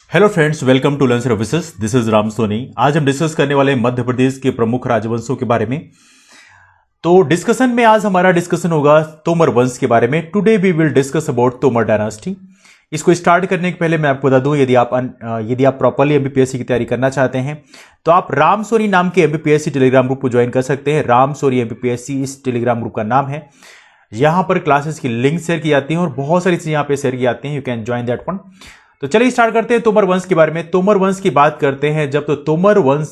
Hello friends, welcome to learn services. This is Ram Soni. आज हम discuss करने वाले हैं मध्य प्रदेश के प्रमुख राजवंशों के बारे में। तो डिस्कशन में आज हमारा डिस्कशन होगा तोमर वंश के बारे में। Today we will discuss about Tomar dynasty. इसको स्टार्ट करने के पहले मैं आपको बता दूं, यदि आप प्रॉपर्ली एमपीपीएससी की तैयारी करना चाहते हैं तो आप राम सोनी नाम के एमपीपीएससी टेलीग्राम ग्रुप को ज्वाइन कर सकते हैं। राम सोनी एमपीपीएससी इस टेलीग्राम ग्रुप का नाम है। यहां पर क्लासेस की लिंक शेयर की जाती है और बहुत सारी चीजें यहां पे शेयर की जाती हैं। You can join that one. तो चलिए स्टार्ट करते हैं तोमर वंश के बारे में। तोमर वंश की बात करते हैं जब, तो तोमर वंश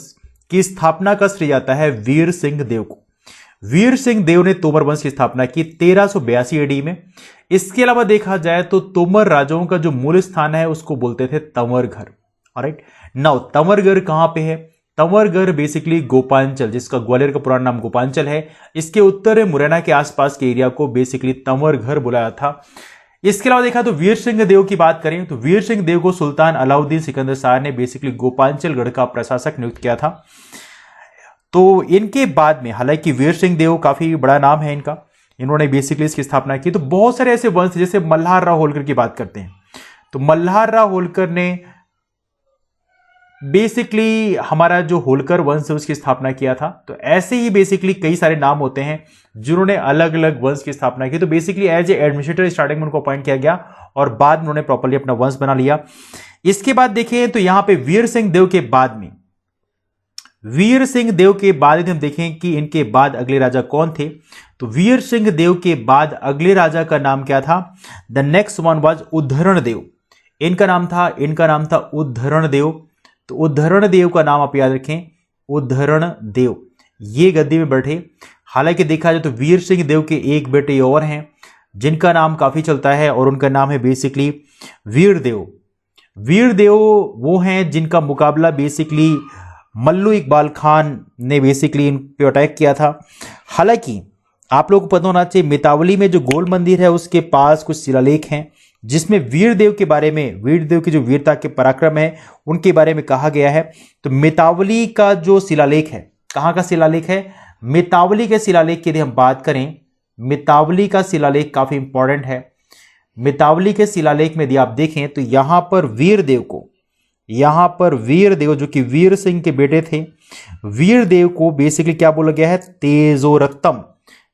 की स्थापना का श्रेय जाता है वीर सिंह देव को। वीर सिंह देव ने तोमर वंश की स्थापना की 1382 एडी में। इसके अलावा देखा जाए तो तोमर राजाओं का जो मूल स्थान है उसको बोलते थे तंवरघर। ऑलराइट, नाउ तंवरघर कहां पे है? तंवरघर बेसिकली गोपांचल, जिसका ग्वालियर का पुराना नाम गोपांचल है, इसके उत्तर मुरैना के आसपास के एरिया को बेसिकली तंवरघर बुलाया था। इसके अलावा देखा तो वीर सिंह देव की बात करें तो वीर सिंह देव को सुल्तान अलाउद्दीन सिकंदर शाह ने बेसिकली गोपांचलगढ़ का प्रशासक नियुक्त किया था। तो इनके बाद में, हालांकि वीर सिंह देव काफी बड़ा नाम है इनका, इन्होंने बेसिकली इसकी स्थापना की। तो बहुत सारे ऐसे वंश, जैसे मल्हार राव होलकर की बात करते हैं तो मल्हार राव होलकर ने बेसिकली हमारा जो होलकर वंश है उसकी स्थापना किया था। तो ऐसे ही बेसिकली कई सारे नाम होते हैं जिन्होंने अलग अलग वंश की स्थापना की। तो basically as a administrator starting में उनको अपॉइंट किया गया और बाद में उन्होंने प्रॉपर्ली अपना वंश बना लिया। इसके बाद देखें तो यहां पे वीर सिंह देव के बाद में, वीर सिंह देव के बाद यदि हम देखें कि इनके बाद अगले राजा कौन थे, तो वीर सिंह देव के बाद अगले राजा का नाम क्या था? द नेक्स्ट वन वाज उद्धरण देव। इनका नाम था उद्धरण देव। तो उद्धरण देव का नाम आप याद रखें, उद्धरण देव ये गद्दी में बैठे। हालांकि देखा जाए तो वीर सिंह देव के एक बेटे और हैं जिनका नाम काफी चलता है और उनका नाम है बेसिकली वीर देव। वीर देव वो हैं जिनका मुकाबला बेसिकली मल्लू इकबाल खान ने बेसिकली इन पे अटैक किया था। हालांकि आप लोगों को पता होना चाहिए, मितावली में जो गोल मंदिर है उसके पास कुछ शिलालेख हैं जिसमें वीर देव के बारे में, वीर देव की जो वीरता के पराक्रम है उनके बारे में कहा गया है। तो मितावली का जो शिलालेख है, कहां का शिलालेख है? मितावली के शिलालेख की यदि हम बात करें, मितावली का शिलालेख काफी इंपॉर्टेंट है। मितावली के शिलालेख में यदि आप देखें तो यहां पर वीर देव जो कि वीर सिंह के बेटे थे, वीर देव को बेसिकली क्या बोला गया है? तेजोरत्तम।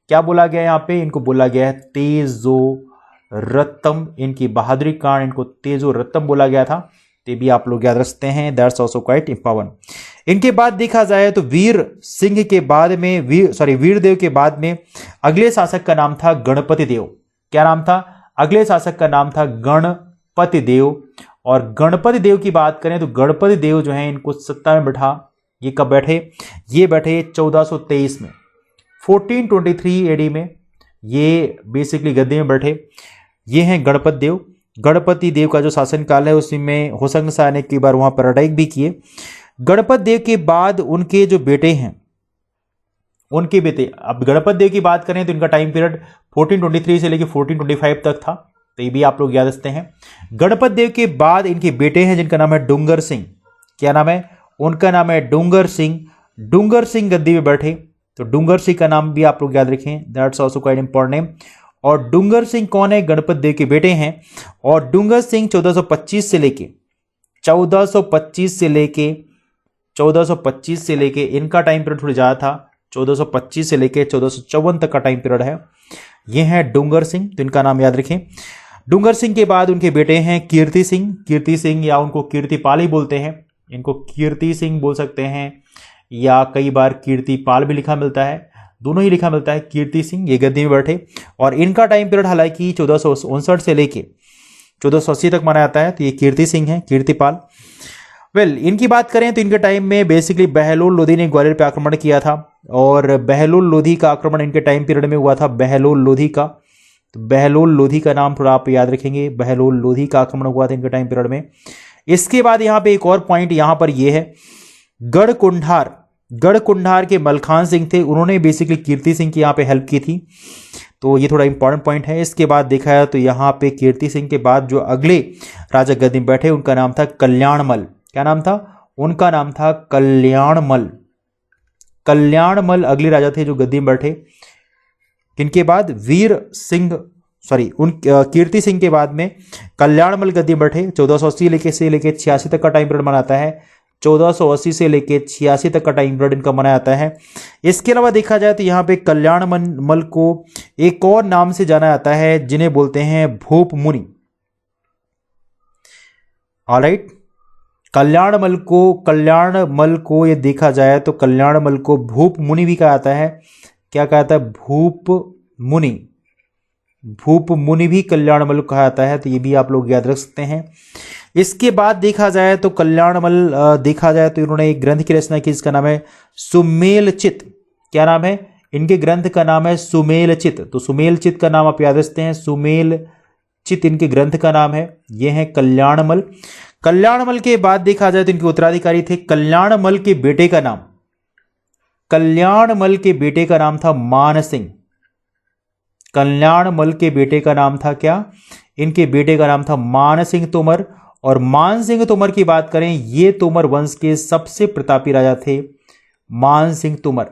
क्या बोला गया यहां पे? इनको बोला गया है तेजोरत्तम। इनकी बहादुरी के कारण इनको तेजोरत्तम बोला गया था। ये भी आप लोग याद रखते हैं, दैट्स आल्सो क्वाइट इंपॉर्टेंट। इनके बाद देखा जाए तो वीर सिंह के बाद में, वीर देव के बाद में अगले शासक का नाम था गणपति देव। क्या नाम था? अगले शासक का नाम था गणपति देव। और गणपति देव की बात करें तो गणपति देव जो है इनको सत्ता में बैठा। ये कब बैठे? ये बैठे 1423 में, 1423 एडी में ये बेसिकली गद्दी में बैठे। ये हैं गणपति देव। गणपति देव का जो शासनकाल है उसी में होसंग शाह ने कई बार वहां पर अटैक भी किए। गणपति देव के बाद उनके जो बेटे हैं, उनके बेटे, अब गणपति देव की बात करें तो इनका टाइम पीरियड 1423 से लेकर 1425 तक था। तो ये भी आप लोग याद रखते हैं। गणपति देव के बाद इनके बेटे हैं जिनका नाम है डूंगर सिंह। क्या नाम है? उनका नाम है डूंगर सिंह। डूंगर सिंह गद्दी में बैठे। तो डूंगर सिंह का नाम भी आप लोग याद रखें, that's also quite important name. और डूंगर सिंह कौन है? गणपति देव के बेटे हैं। और डूंगर सिंह 1425 से लेके इनका टाइम पीरियड थोड़ी ज्यादा था, 1425 से लेके 1454 तक का टाइम पीरियड है। ये हैं डूंगर सिंह, तो इनका नाम याद रखें। डूंगर सिंह के बाद उनके बेटे हैं कीर्ति सिंह या उनको कीर्तिपाल ही बोलते हैं। इनको कीर्ति सिंह बोल सकते हैं या कई बार कीर्तिपाल भी लिखा मिलता है, दोनों ही लिखा मिलता है। कीर्ति सिंह ये गद्दी में बैठे और इनका टाइम पीरियड हालांकि 1459 से लेके 1480 तक माना जाता है। तो ये कीर्ति सिंह है, कीर्तिपाल। इनकी बात करें तो इनके टाइम में बेसिकली बहलोल लोधी ने ग्वालियर पे आक्रमण किया था और बहलोल लोधी का आक्रमण इनके टाइम पीरियड में हुआ था, बहलोल लोधी का। तो बहलोल लोधी का नाम थोड़ा आप याद रखेंगे, बहलोल लोधी का आक्रमण हुआ था इनके टाइम पीरियड में। इसके बाद यहां पे एक और पॉइंट यहां पर यह है, गढ़कुंडार के मलखान सिंह थे, उन्होंने बेसिकली कीर्ति सिंह की यहां पे हेल्प की थी। तो ये थोड़ा इंपॉर्टेंट पॉइंट है। इसके बाद देखा है तो यहां पे कीर्ति सिंह के बाद जो अगले राजा गद्दी में बैठे उनका नाम था कल्याणमल। क्या नाम था? उनका नाम था कल्याणमल। कल्याणमल अगले राजा थे जो गद्दी में बैठे। इनके बाद वीर सिंह कीर्ति सिंह के बाद में कल्याणमल गद्दी बैठे 1480 से लेके 86 तक का टाइम पीरियड माना जाता है। 1480 से लेके 86 तक का टाइम पीरियड इनका माना जाता है। इसके अलावा देखा जाए तो यहाँ पे कल्याणमल को एक और नाम से जाना जाता है जिन्हें बोलते हैं भूप मुनि। ऑलराइट, कल्याणमल को ये देखा जाए तो कल्याणमल को भूप मुनि भी कहा जाता है। क्या कहा जाता है? भूप मुनि भी कल्याणमल को कहा जाता है, तो ये भी आप लोग याद रख सकते हैं। इसके बाद देखा जाए तो इन्होंने एक ग्रंथ की रचना की जिसका नाम है सुमेलचित। क्या नाम है? इनके ग्रंथ का नाम है सुमेलचित। तो सुमेलचित का नाम आप याद रखते हैं, सुमेलचित इनके ग्रंथ का नाम है। ये है कल्याणमल। कल्याणमल के बाद देखा जाए तो इनके उत्तराधिकारी थे। कल्याणमल के बेटे का नाम था मानसिंह। कल्याणमल के बेटे का नाम था क्या? इनके बेटे का नाम था मानसिंह तोमर। और मानसिंह तोमर की बात करें, ये तोमर वंश के सबसे प्रतापी राजा थे मानसिंह तोमर।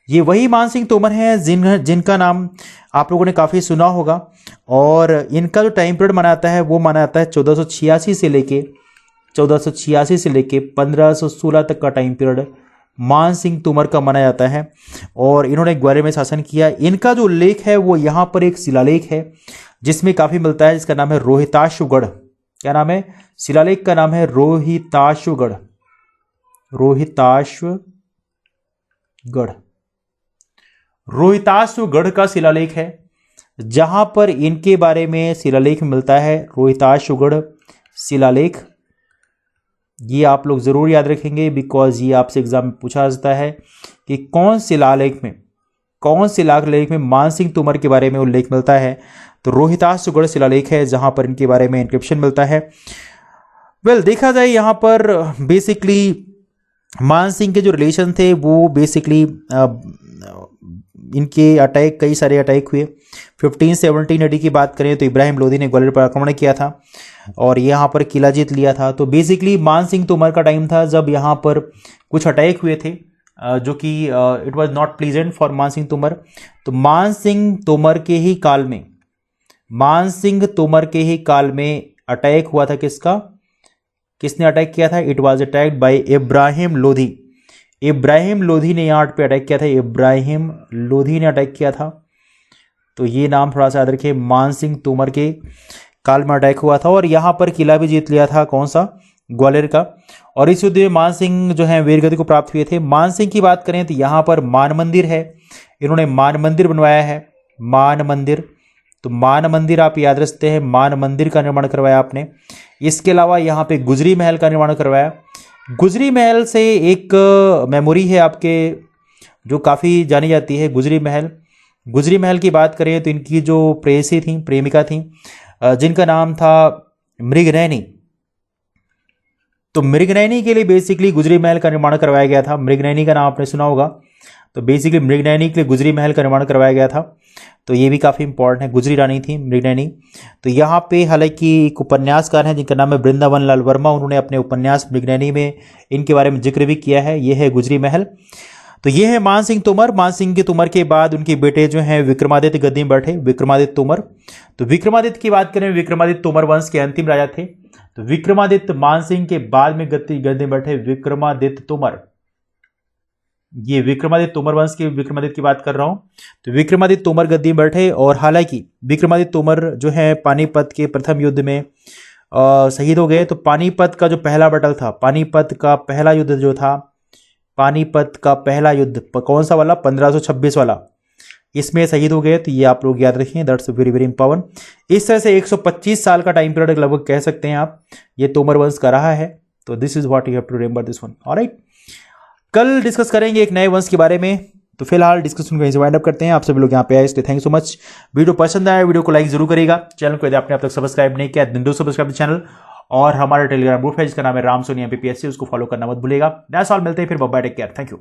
ये वही मानसिंह तोमर हैं जिनका नाम आप लोगों ने काफी सुना होगा। और इनका जो टाइम पीरियड माना जाता है वो माना जाता है 1486 से लेके 1516 तक का टाइम पीरियड मानसिंह तोमर का माना जाता है। और इन्होंने ग्वालियर में शासन किया। इनका जो उल्लेख है वो यहाँ पर एक शिलालेख है जिसमें काफी मिलता है, जिसका नाम है रोहिताशुगढ़। क्या नाम है? शिलालेख का नाम है रोहिताशुगढ़। रोहिताशुगढ़ का शिलालेख है जहां पर इनके बारे में शिलालेख मिलता है। रोहिताशुगढ़ शिलालेख, ये आप लोग जरूर याद रखेंगे बिकॉज ये आपसे एग्जाम में पूछा जाता है कि कौन शिलालेख में मानसिंह तोमर के बारे में उल्लेख मिलता है। तो रोहिताशुगढ़ शिलालेख है जहां पर इनके बारे में इंक्रिप्शन मिलता है। देखा जाए यहाँ पर बेसिकली मानसिंह के जो रिलेशन थे वो बेसिकली इनके अटैक, कई सारे अटैक हुए। 1517 AD की बात करें तो इब्राहिम लोधी ने ग्वालियर पर आक्रमण किया था और यहाँ पर किला जीत लिया था। तो बेसिकली मानसिंह तोमर का टाइम था जब यहाँ पर कुछ अटैक हुए थे जो कि it was not pleasant for Mansingh Tomar. तो मानसिंह तोमर के ही काल में अटैक हुआ था। किसने अटैक किया था? It was attacked by Ibrahim Lodhi ने यहाँ पे अटैक किया था। तो ये नाम थोड़ा सा याद रखिए, मानसिंह तोमर के काल में अटैक हुआ था और यहाँ पर किला भी जीत लिया था। कौन सा? ग्वालियर का। और इस युद्ध में मानसिंह जो है वीरगति को प्राप्त हुए थे। मानसिंह की बात करें तो यहाँ पर मान मंदिर है, इन्होंने मान मंदिर बनवाया है। तो मान मंदिर आप याद रखते हैं, मान मंदिर का निर्माण करवाया आपने। इसके अलावा यहाँ पे गुजरी महल का निर्माण करवाया। गुजरी महल से एक मेमोरी है आपके जो काफ़ी जानी जाती है। गुजरी महल की बात करें तो इनकी जो प्रेमिका थी जिनका नाम था मृगनयनी। तो मृगनयनी के लिए बेसिकली गुजरी महल का निर्माण करवाया गया था। मृगनयनी का नाम आपने सुना होगा। तो बेसिकली मृगनयनी के लिए गुजरी महल का निर्माण करवाया गया था। तो ये भी काफ़ी इंपॉर्टेंट है। गुजरी रानी थी मृगनयनी। तो यहाँ पे हालांकि एक उपन्यासकार है जिनका नाम है वृंदावन लाल वर्मा, उन्होंने अपने उपन्यास मृगनयनी में इनके बारे में जिक्र भी किया है। ये है गुजरी महल। तो ये है मानसिंह तोमर के बाद उनके बेटे जो हैं विक्रमादित्य गद्दी में बैठे, विक्रमादित्य तोमर। तो विक्रमादित्य की बात करें, विक्रमादित्य तोमर वंश के अंतिम राजा थे। तो विक्रमादित्य मानसिंह के बाद में गद्दी में बैठे विक्रमादित्य तोमर। ये विक्रमादित्य तोमर वंश के विक्रमादित्य की बात कर रहा हूं। तो विक्रमादित्य तोमर गद्दी में बैठे और हालांकि विक्रमादित्य तोमर जो है पानीपत के प्रथम युद्ध में शहीद हो गए। तो पानीपत का जो पहला बैटल था, पानीपत का पहला युद्ध कौन सा वाला? 1526 वाला, इसमें शहीद हो गए। तो ये आप लोग याद रखिए, दैट्स वेरी वेरी इंपॉर्टेंट। इस तरह से 125 साल का टाइम पीरियड लगभग कह सकते हैं आप ये तोमर वंश का रहा है। तो this is what you have to remember this one. Alright, कल डिस्कस करेंगे एक नए वंश के बारे में। तो फिलहाल डिस्कशन को यहीं से वाइंड अप करते हैं। आप सभी लोग यहाँ पे आए इसलिए thank you so much. Video पसंद आया वीडियो को लाइक जरूर करेगा। चैनल को यदि आपने अब तक सब्सक्राइब नहीं किया तो सब्सक्राइब चैनल, और हमारा टेलीग्राम ग्रुप है जिसका नाम है राम सोनी MPPSC, उसको फॉलो करना मत भूलिएगा। दैट्स ऑल, मिलते हैं फिर, bye bye, take care, thank you.